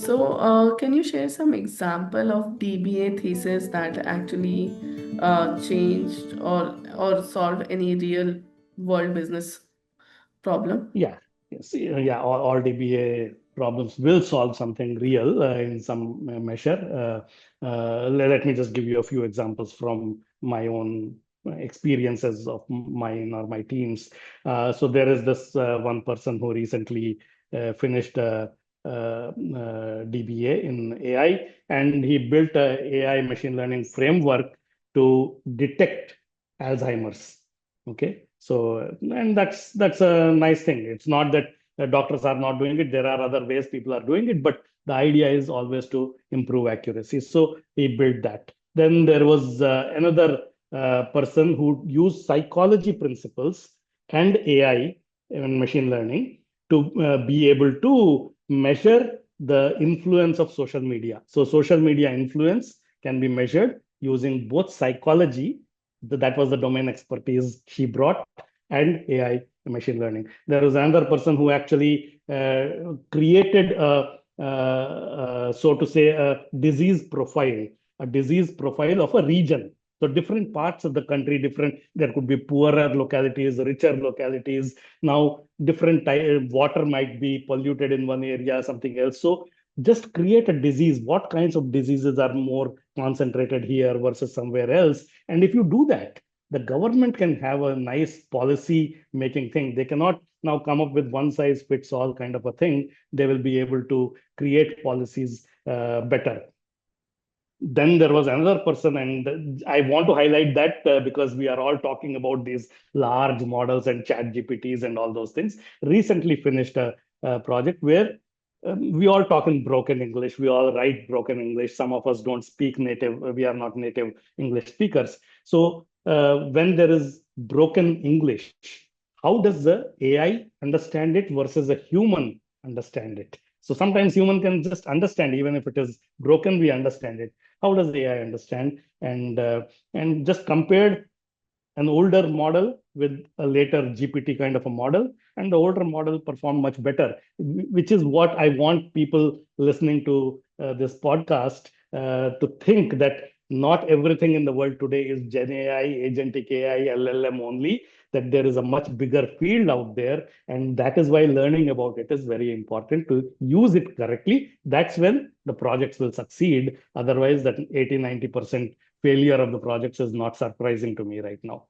Can you share some example of DBA thesis that actually changed or solved any real world business problem? Yeah, yes, yeah. All DBA problems will solve something real in some measure. Let me just give you a few examples from my own experiences of mine or my teams. So there is this one person who recently finished DBA in AI, and he built a AI machine learning framework to detect Alzheimer's. Okay, so and that's a nice thing. It's not that doctors are not doing it. There are other ways people are doing it, but the idea is always to improve accuracy. So he built that. Then there was another person who used psychology principles and AI and machine learning to be able to measure the influence of social media. So social media influence can be measured using both psychology, that was the domain expertise she brought, and AI machine learning. There was another person who actually created so to say, a disease profile of a region. So different parts of the country, different, there could be poorer localities, richer localities. Now, water might be polluted in one area, something else. So just create a disease. What kinds of diseases are more concentrated here versus somewhere else? And if you do that, the government can have a nice policy making thing. They cannot now come up with one size fits all kind of a thing. They will be able to create policies better. Then there was another person, and I want to highlight that because we are all talking about these large models and chat GPTs and all those things. Recently finished a project where we all talk in broken English. We all write broken English. Some of us don't speak native. We are not native English speakers. So when there is broken English, how does the AI understand it versus a human understand it? So sometimes human can just understand, even if it is broken, we understand it. How does AI understand? And just compared an older model with a later GPT kind of a model, and the older model performed much better, which is what I want people listening to this podcast to think, that not everything in the world today is Gen AI, agentic AI, LLM only, that there is a much bigger field out there. And that is why learning about it is very important to use it correctly. That's when the projects will succeed. Otherwise, that 80-90% failure of the projects is not surprising to me right now.